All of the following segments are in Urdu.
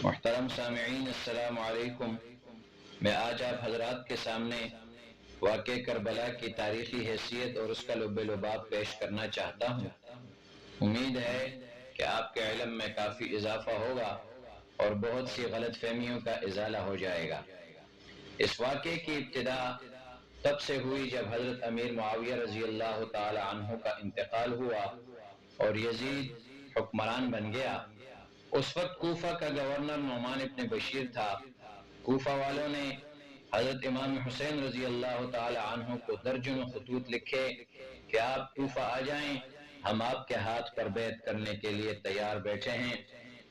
محترم سامعین، السلام علیکم۔ میں آج آپ حضرات کے سامنے واقع کربلا کی تاریخی حیثیت اور اس کا لب لباب پیش کرنا چاہتا ہوں۔ امید ہے کہ آپ کے علم میں کافی اضافہ ہوگا اور بہت سی غلط فہمیوں کا ازالہ ہو جائے گا۔ اس واقعے کی ابتدا تب سے ہوئی جب حضرت امیر معاویہ رضی اللہ تعالی عنہ کا انتقال ہوا اور یزید حکمران بن گیا۔ اس وقت کوفہ کا گورنر نعمان ابن بشیر تھا۔ کوفہ والوں نے حضرت امام حسین رضی اللہ تعالی عنہ کو درجنوں خطوط لکھے کہ آپ کوفہ آ جائیں، ہم آپ کے ہاتھ پر بیعت کرنے کے لیے تیار بیٹھے ہیں۔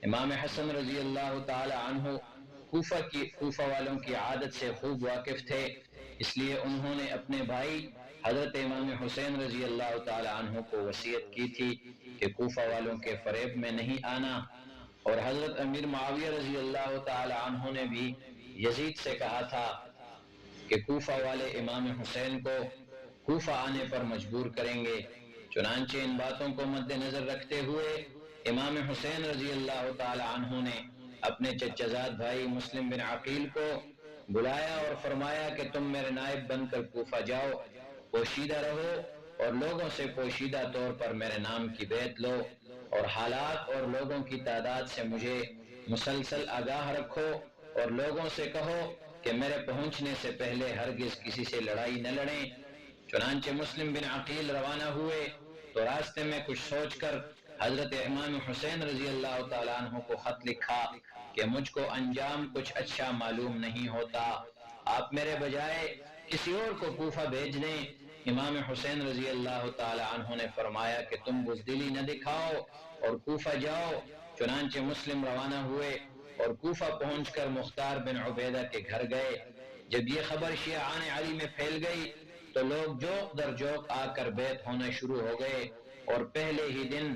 امام حسن رضی اللہ تعالی عنہ کوفہ والوں کی عادت سے خوب واقف تھے، اس لیے انہوں نے اپنے بھائی حضرت امام حسین رضی اللہ تعالی عنہ کو وصیت کی تھی کہ کوفہ والوں کے فریب میں نہیں آنا، اور حضرت امیر معاویہ رضی اللہ تعالی عنہ نے بھی یزید سے کہا تھا کہ کوفہ والے امام حسین کو کوفہ آنے پر مجبور کریں گے۔ چنانچہ ان باتوں کو مد نظر رکھتے ہوئے امام حسین رضی اللہ تعالی عنہ نے اپنے چچا زاد بھائی مسلم بن عقیل کو بلایا اور فرمایا کہ تم میرے نائب بن کر کوفہ جاؤ، پوشیدہ رہو اور لوگوں سے پوشیدہ طور پر میرے نام کی بیعت لو، اور حالات اور لوگوں کی تعداد سے مجھے مسلسل آگاہ رکھو، اور لوگوں سے کہو کہ میرے پہنچنے سے پہلے ہرگز کسی سے لڑائی نہ لڑیں۔ چنانچہ مسلم بن عقیل روانہ ہوئے تو راستے میں کچھ سوچ کر حضرت امام حسین رضی اللہ تعالیٰ عنہ کو خط لکھا کہ مجھ کو انجام کچھ اچھا معلوم نہیں ہوتا، آپ میرے بجائے کسی اور کو کوفہ بھیج دیں۔ امام حسین رضی اللہ تعالی عنہ نے فرمایا کہ تم بزدلی نہ دکھاؤ اور کوفہ جاؤ۔ چنانچہ مسلم روانہ ہوئے اور کوفہ پہنچ کر مختار بن عبیدہ کے گھر گئے۔ جب یہ خبر شیعان علی میں پھیل گئی تو لوگ جوق در جوق آ کر بیعت ہونا شروع ہو گئے، اور پہلے ہی دن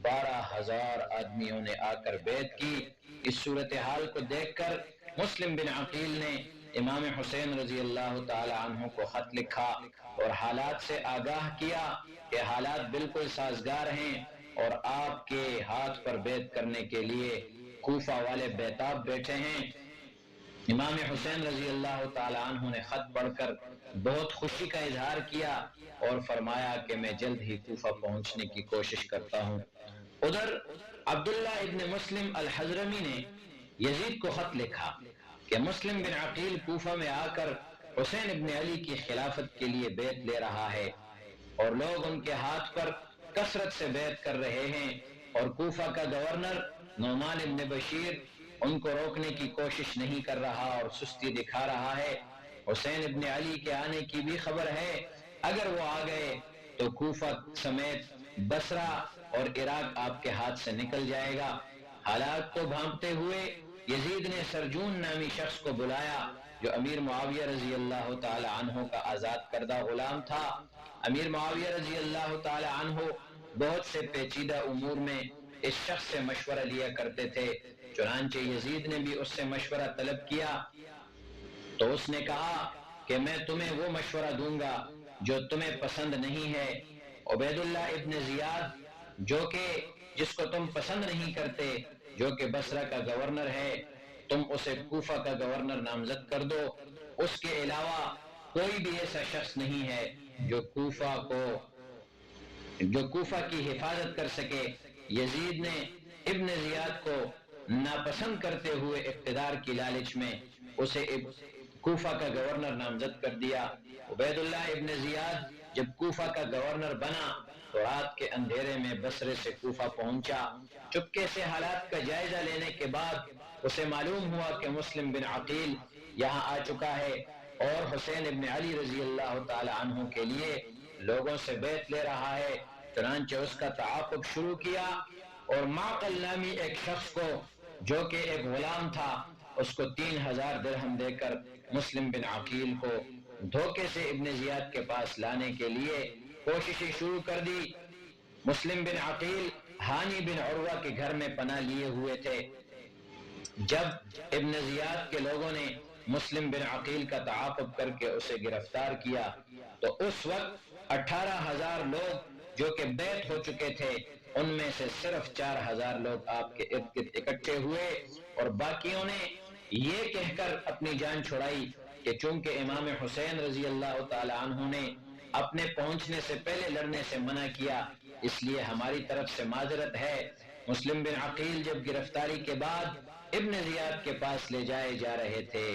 12,000 آدمیوں نے آ کر بیعت کی۔ اس صورتحال کو دیکھ کر مسلم بن عقیل نے امام حسین رضی اللہ تعالی عنہ کو خط لکھا اور حالات سے آگاہ کیا کہ حالات بالکل سازگار ہیں اور آپ کے ہاتھ پر بیعت کرنے کے لیے کوفہ والے بیتاب بیٹھے ہیں۔ امام حسین رضی اللہ تعالی عنہ نے خط پڑھ کر بہت خوشی کا اظہار کیا اور فرمایا کہ میں جلد ہی کوفہ پہنچنے کی کوشش کرتا ہوں۔ ادھر عبداللہ ابن مسلم الحضرمی نے یزید کو خط لکھا کہ مسلم بن عقیل کوفہ میں آ کر حسین ابن علی کی خلافت کے لیے بیعت لے رہا ہے، اور لوگ ان کے ہاتھ پر کثرت سے بیعت کر رہے ہیں، اور کوفہ کا گورنر نعمان ابن بشیر ان کو روکنے کی کوشش نہیں کر رہا اور سستی دکھا رہا ہے۔ حسین ابن علی کے آنے کی بھی خبر ہے، اگر وہ آ گئے تو کوفہ سمیت بصرہ اور عراق آپ کے ہاتھ سے نکل جائے گا۔ حالات کو بھانپتے ہوئے یزید نے سرجون نامی شخص کو بلایا جو امیر معاویہ رضی اللہ تعالی عنہ کا آزاد کردہ غلام تھا۔ امیر معاویہ رضی اللہ تعالی عنہ بہت سے پیچیدہ امور میں اس شخص سے مشورہ لیا کرتے تھے، چنانچہ یزید نے بھی اس سے مشورہ طلب کیا تو اس نے کہا کہ میں تمہیں وہ مشورہ دوں گا جو تمہیں پسند نہیں ہے۔ عبید اللہ ابن زیاد جس کو تم پسند نہیں کرتے، جو کہ بصرہ کا گورنر ہے، تم اسے کوفہ کا گورنر نامزد کر دو۔ اس کے علاوہ کوئی بھی ایسا شخص نہیں ہے جو کوفہ کی حفاظت کر سکے۔ یزید نے ابن زیاد کو ناپسند کرتے ہوئے اقتدار کی لالچ میں اسے کوفہ کا گورنر نامزد کر دیا۔ عبید اللہ ابن زیاد جب کوفہ کا گورنر بنا تو رات کے اندھیرے میں بصرے سے کوفہ پہنچا۔ چپکے سے حالات کا جائزہ لینے کے بعد اسے معلوم ہوا کہ مسلم بن عقیل یہاں آ چکا ہے اور حسین ابن علی رضی اللہ تعالی عنہ کے لیے لوگوں سے بیعت لے رہا ہے۔ چنانچہ اس کا تعاقب شروع کیا اور معقل نامی ایک شخص کو جو کہ ایک غلام تھا، اس کو 3,000 درہم دے کر مسلم بن عقیل کو دھوکے سے ابن زیاد کے پاس لانے کے لیے کوششیں شروع کر دی۔ مسلم بن عقیل ہانی بن عروہ کے گھر میں پناہ لیے ہوئے تھے۔ جب ابن زیاد کے لوگوں نے مسلم بن عقیل کا تعاقب کر کے اسے گرفتار کیا تو اس وقت 18,000 لوگ جو کہ بیعت ہو چکے تھے ان میں سے صرف 4000 لوگ آپ کے ارد گرد اکٹھے ہوئے اور باقیوں نے یہ کہہ کر اپنی جان چھڑائی کہ چونکہ امام حسین رضی اللہ تعالی عنہ نے اپنے پہنچنے سے پہلے لڑنے سے منع کیا، اس لیے ہماری طرف سے معذرت ہے۔ مسلم بن عقیل جب گرفتاری کے بعد ابن زیاد کے پاس لے جائے جا رہے تھے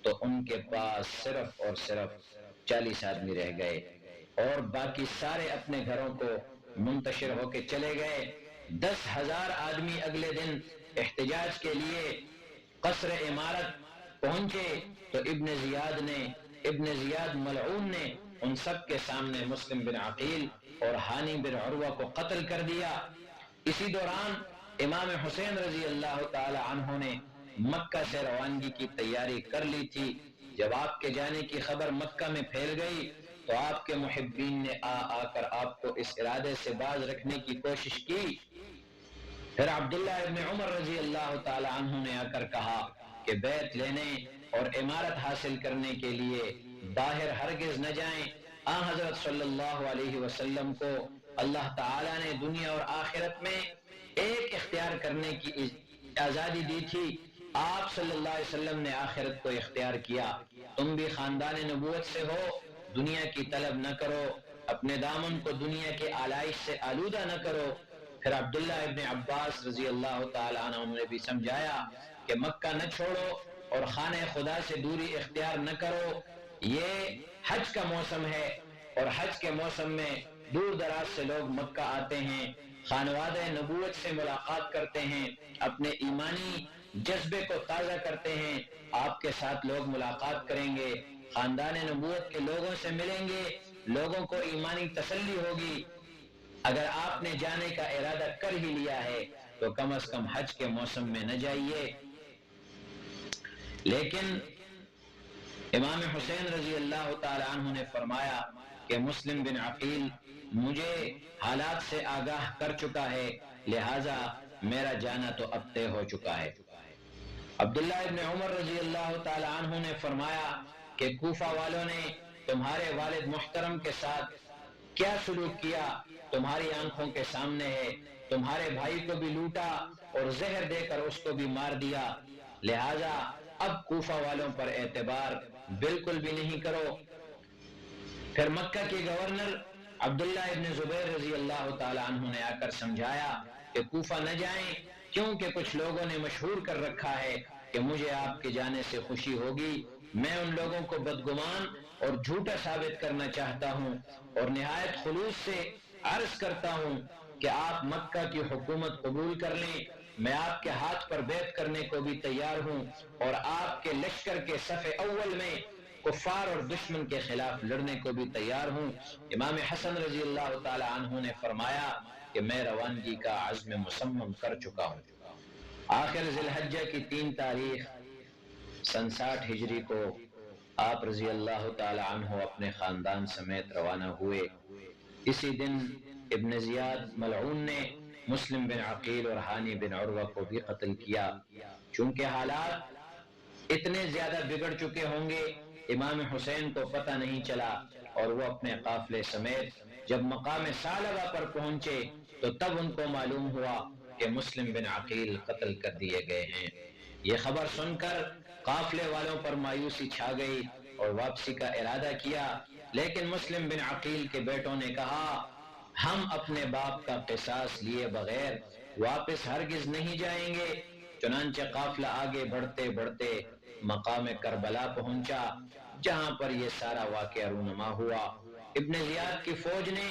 تو ان کے پاس صرف اور صرف 40 آدمی رہ گئے اور باقی سارے اپنے گھروں کو منتشر ہو کے چلے گئے۔ 10,000 آدمی اگلے دن احتجاج کے لیے قصر امارت پہنچے تو ابن زیاد ملعون نے ان سب کے سامنے مسلم بن عقیل اور ہانی بن عروہ کو قتل کر دیا۔ اسی دوران امام حسین رضی اللہ تعالی عنہ نے مکہ سے روانگی کی تیاری کر لی تھی۔ جب آپ کے جانے کی خبر مکہ میں پھیل گئی تو آپ کے محبین نے آ کر آپ کو اس ارادے سے باز رکھنے کی کوشش کی۔ پھر عبداللہ ابن عمر رضی اللہ تعالی عنہ نے آ کر کہا کہ بیعت لینے اور امارت حاصل کرنے کے لیے باہر ہرگز نہ جائیں۔ حضرت صلی اللہ علیہ وسلم کو اللہ تعالی نے دنیا اور آخرت میں ایک اختیار کرنے کی آزادی دی تھی، آپ صلی اللہ علیہ وسلم نے آخرت کو اختیار کیا۔ تم بھی خاندان نبوت سے ہو، دنیا کی طلب نہ کرو، اپنے دامن کو دنیا کے آلائش سے آلودہ نہ کرو۔ پھر عبداللہ ابن عباس رضی اللہ تعالی عنہ نے بھی سمجھایا کہ مکہ نہ چھوڑو اور خانہ خدا سے دوری اختیار نہ کرو، یہ حج کا موسم ہے اور حج کے موسم میں دور دراز سے لوگ مکہ آتے ہیں، خانوادہ نبوت سے ملاقات کرتے ہیں، اپنے ایمانی جذبے کو تازہ کرتے ہیں۔ آپ کے ساتھ لوگ ملاقات کریں گے، خاندان نبوت کے لوگوں سے ملیں گے، لوگوں کو ایمانی تسلی ہوگی۔ اگر آپ نے جانے کا ارادہ کر ہی لیا ہے تو کم از کم حج کے موسم میں نہ جائیے۔ لیکن امام حسین رضی اللہ تعالی عنہ نے فرمایا کہ مسلم بن عقیل مجھے حالات سے آگاہ کر چکا ہے، لہٰذا میرا جانا تو اب طے ہو چکا ہے۔ عبداللہ ابن عمر رضی اللہ تعالی عنہ نے فرمایا کہ کوفہ والوں نے تمہارے والد محترم کے ساتھ کیا سلوک کیا تمہاری آنکھوں کے سامنے ہے، تمہارے بھائی کو بھی لوٹا اور زہر دے کر اس کو بھی مار دیا، لہٰذا اب کوفہ والوں پر اعتبار بالکل بھی نہیں کرو۔ پھر مکہ کے گورنر عبداللہ ابن زبیر رضی اللہ تعالی عنہ نے آ کر سمجھایا کہ کوفہ نہ جائیں، کیونکہ کچھ لوگوں نے مشہور کر رکھا ہے کہ مجھے آپ کے جانے سے خوشی ہوگی۔ میں ان لوگوں کو بدگمان اور جھوٹا ثابت کرنا چاہتا ہوں اور نہایت خلوص سے عرض کرتا ہوں کہ آپ مکہ کی حکومت قبول کر لیں، میں آپ کے ہاتھ پر بیعت کرنے کو بھی تیار ہوں اور آپ کے لشکر کے صف اول میں کفار اور دشمن کے خلاف لڑنے کو بھی تیار ہوں۔ امام حسن رضی اللہ تعالی عنہ نے فرمایا کہ میں روانگی کا عزم مصمم کر چکا ہوں۔ آخر ذی الحجہ کی 3 تاریخ سن 60 ہجری کو آپ رضی اللہ تعالی عنہ اپنے خاندان سمیت روانہ ہوئے۔ اسی دن ابن زیاد ملعون نے مسلم بن عقیل اور ہانی بن عروہ کو بھی قتل کیا۔ چونکہ حالات اتنے زیادہ بگڑ چکے ہوں گے، امام حسین کو پتہ نہیں چلا اور وہ اپنے قافلے سمیت جب مقام ثعلبہ پر پہنچے تو تب ان کو معلوم ہوا کہ مسلم بن عقیل قتل کر دیے گئے ہیں۔ یہ خبر سن کر قافلے والوں پر مایوسی چھا گئی اور واپسی کا ارادہ کیا، لیکن مسلم بن عقیل کے بیٹوں نے کہا ہم اپنے باپ کا قصاص لیے بغیر واپس ہرگز نہیں جائیں گے۔ چنانچہ قافلہ آگے بڑھتے بڑھتے مقام کربلا پہنچا جہاں پر یہ سارا واقعہ رونما ہوا۔ ابن زیاد کی فوج نے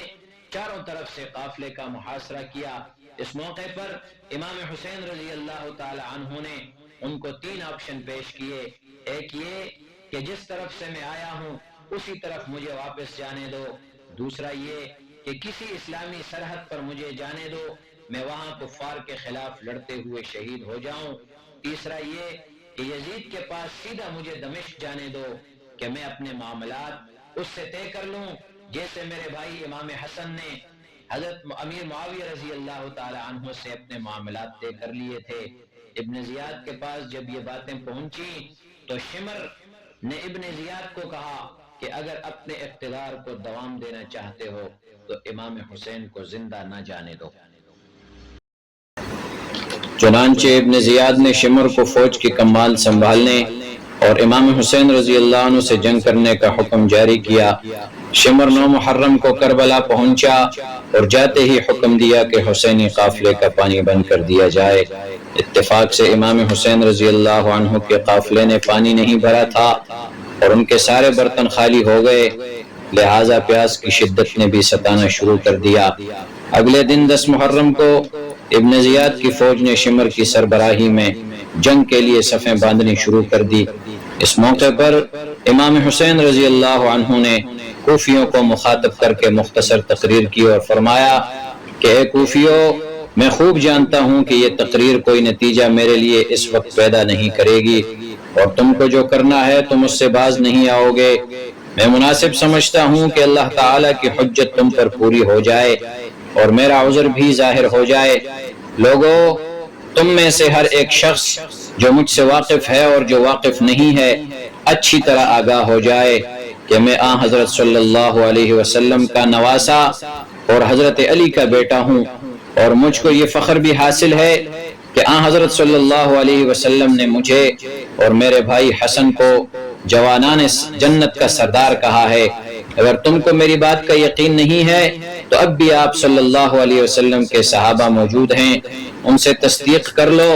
چاروں طرف سے قافلے کا محاصرہ کیا۔ اس موقع پر امام حسین رضی اللہ تعالی عنہ نے ان کو 3 آپشن پیش کیے۔ ایک یہ کہ جس طرف سے میں آیا ہوں اسی طرف مجھے واپس جانے دو، دوسرا یہ کہ کسی اسلامی سرحد پر مجھے جانے دو، میں وہاں کفار کے خلاف لڑتے ہوئے شہید ہو جاؤں، تیسرا یہ کہ یزید کے پاس سیدھا مجھے دمشق جانے دو کہ میں اپنے معاملات اس سے طے کر لوں، جیسے میرے بھائی امام حسن نے حضرت امیر معاویہ رضی اللہ تعالی عنہ سے اپنے معاملات طے کر لیے تھے۔ ابن زیاد کے پاس جب یہ باتیں پہنچی تو شمر نے ابن زیاد کو کہا کہ اگر اپنے اقتدار کو دوام دینا چاہتے ہو تو امام حسین کو زندہ نہ جانے دو۔ چنانچہ ابن زیاد نے شمر کو فوج کی کمال سنبھالنے اور امام حسین رضی اللہ عنہ سے جنگ کرنے کا حکم جاری کیا۔ شمر 9 محرم کو کربلا پہنچا اور جاتے ہی حکم دیا کہ حسینی قافلے کا پانی بند کر دیا جائے۔ اتفاق سے امام حسین رضی اللہ عنہ کے قافلے نے پانی نہیں بھرا تھا اور ان کے سارے برتن خالی ہو گئے، لہٰذا پیاس کی شدت نے بھی ستانا شروع کر دیا۔ اگلے دن 10 محرم کو ابن زیاد کی فوج نے شمر کی سربراہی میں جنگ کے لیے صفیں باندھنی شروع کر دی۔ اس موقع پر امام حسین رضی اللہ عنہ نے کوفیوں کو مخاطب کر کے مختصر تقریر کی اور فرمایا کہ اے کوفیوں، میں خوب جانتا ہوں کہ یہ تقریر کوئی نتیجہ میرے لیے اس وقت پیدا نہیں کرے گی اور تم کو جو کرنا ہے تم اس سے باز نہیں آؤ گے۔ میں مناسب سمجھتا ہوں کہ اللہ تعالیٰ کی حجت تم پر پوری ہو جائے اور میرا عذر بھی ظاہر ہو جائے۔ لوگو، تم میں سے ہر ایک شخص جو مجھ سے واقف ہے اور جو واقف نہیں ہے اچھی طرح آگاہ ہو جائے کہ میں آن حضرت صلی اللہ علیہ وسلم کا نواسا اور حضرت علی کا بیٹا ہوں، اور مجھ کو یہ فخر بھی حاصل ہے کہ آن حضرت صلی اللہ علیہ وسلم نے مجھے اور میرے بھائی حسن کو جوانان جنت کا سردار کہا ہے۔ اگر تم کو میری بات کا یقین نہیں ہے تو اب بھی آپ صلی اللہ علیہ وسلم کے صحابہ موجود ہیں، ان سے تصدیق کر لو۔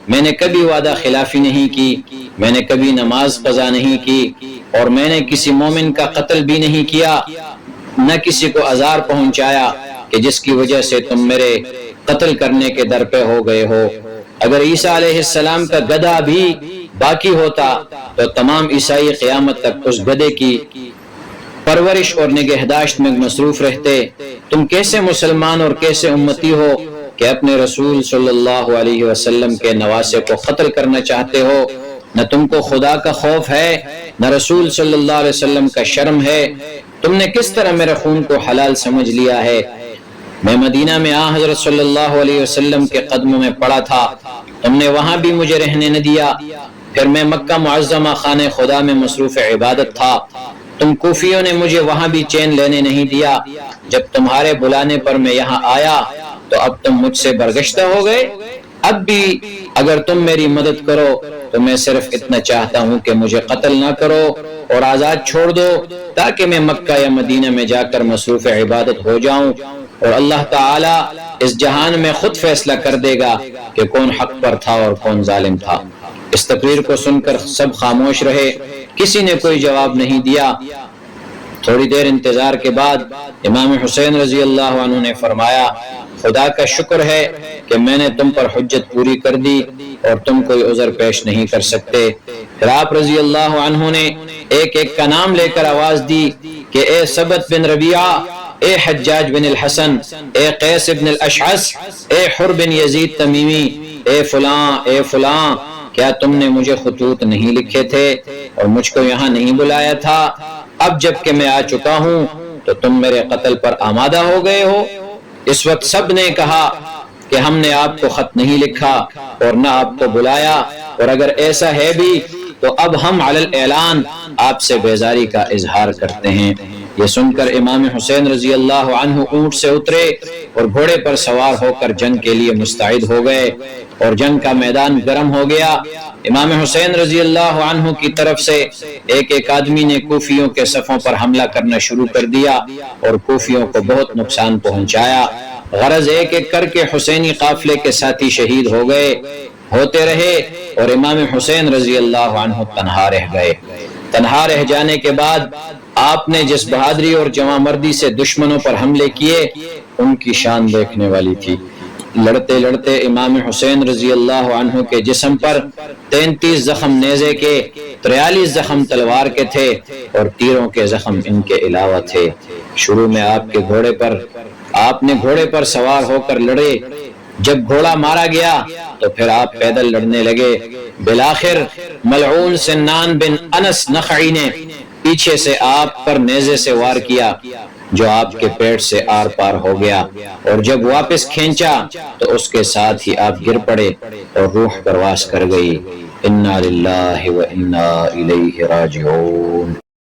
میں نے کبھی وعدہ خلافی نہیں کی، میں نے کبھی نماز قضا نہیں کی، اور میں نے کسی مومن کا قتل بھی نہیں کیا، نہ کسی کو عذار پہنچایا کہ جس کی وجہ سے تم میرے قتل کرنے کے در پہ ہو گئے ہو۔ اگر عیسیٰ علیہ السلام کا گدھا بھی باقی ہوتا تو تمام عیسائی قیامت تک اس گدھے کی پرورش اور نگہداشت میں مصروف رہتے۔ تم کیسے مسلمان اور کیسے امتی ہو کہ اپنے رسول صلی اللہ علیہ وسلم کے نواسے کو قتل کرنا چاہتے ہو؟ نہ تم کو خدا کا خوف ہے، نہ رسول صلی اللہ علیہ وسلم کا شرم ہے۔ تم نے کس طرح میرے خون کو حلال سمجھ لیا ہے؟ میں مدینہ میں آن حضرت صلی اللہ علیہ وسلم کے قدموں میں پڑا تھا، تم نے وہاں بھی مجھے رہنے نہ دیا۔ پھر میں مکہ معظمہ خانہ خدا میں مصروف عبادت تھا، تم کوفیوں نے مجھے وہاں بھی چین لینے نہیں دیا۔ جب تمہارے بلانے پر میں یہاں آیا تو اب تم مجھ سے برگشتہ ہو گئے۔ اب بھی اگر تم میری مدد کرو تو میں صرف اتنا چاہتا ہوں کہ مجھے قتل نہ کرو اور آزاد چھوڑ دو، تاکہ میں مکہ یا مدینہ میں جا کر مصروف عبادت ہو جاؤں، اور اللہ تعالیٰ اس جہان میں خود فیصلہ کر دے گا کہ کون حق پر تھا اور کون ظالم تھا۔ اس تقریر کو سن کر سب خاموش رہے، کسی نے کوئی جواب نہیں دیا۔ تھوڑی دیر انتظار کے بعد امام حسین رضی اللہ عنہ نے فرمایا، خدا کا شکر ہے کہ میں نے تم پر حجت پوری کر دی اور تم کوئی عذر پیش نہیں کر سکتے۔ پھر آپ رضی اللہ عنہ نے ایک ایک کا نام لے کر آواز دی کہ اے سبت بن ربیعہ، اے حجاج بن الحسن، اے قیس بن الاشعث، اے حر بن یزید تمیمی، اے فلاں اے فلاں، کیا تم نے مجھے خطوط نہیں لکھے تھے اور مجھ کو یہاں نہیں بلایا تھا؟ اب جب کہ میں آ چکا ہوں تو تم میرے قتل پر آمادہ ہو گئے ہو۔ اس وقت سب نے کہا کہ ہم نے آپ کو خط نہیں لکھا اور نہ آپ کو بلایا، اور اگر ایسا ہے بھی تو اب ہم علی الاعلان آپ سے بیزاری کا اظہار کرتے ہیں۔ یہ سن کر امام حسین رضی اللہ عنہ اونٹ سے اترے اور گھوڑے پر سوار ہو کر جنگ کے لیے مستعد ہو گئے، اور جنگ کا میدان گرم ہو گیا۔ امام حسین رضی اللہ عنہ کی طرف سے ایک ایک آدمی نے کوفیوں کے صفوں پر حملہ کرنا شروع کر دیا اور کوفیوں کو بہت نقصان پہنچایا۔ غرض ایک ایک کر کے حسینی قافلے کے ساتھی شہید ہو گئے، ہوتے رہے، اور امام حسین رضی اللہ عنہ تنہا رہ گئے۔ تنہا رہ جانے کے بعد آپ نے جس بہادری اور جواں مردی سے دشمنوں پر حملے کیے ان کی شان دیکھنے والی تھی۔ لڑتے لڑتے امام حسین رضی اللہ عنہ کے جسم پر 33 زخم نیزے کے، 43 زخم تلوار کے تھے، اور تیروں کے زخم ان کے علاوہ تھے۔ شروع میں آپ نے گھوڑے پر سوار ہو کر لڑے، جب گھوڑا مارا گیا تو پھر آپ پیدل لڑنے لگے۔ بالآخر ملعون سنان بن انس نخعی نے پیچھے سے آپ پر نیزے سے وار کیا جو آپ کے پیٹ سے آر پار ہو گیا، اور جب واپس کھینچا تو اس کے ساتھ ہی آپ گر پڑے اور روح پرواز کر گئی۔ انا للہ و انا الیہ راجعون۔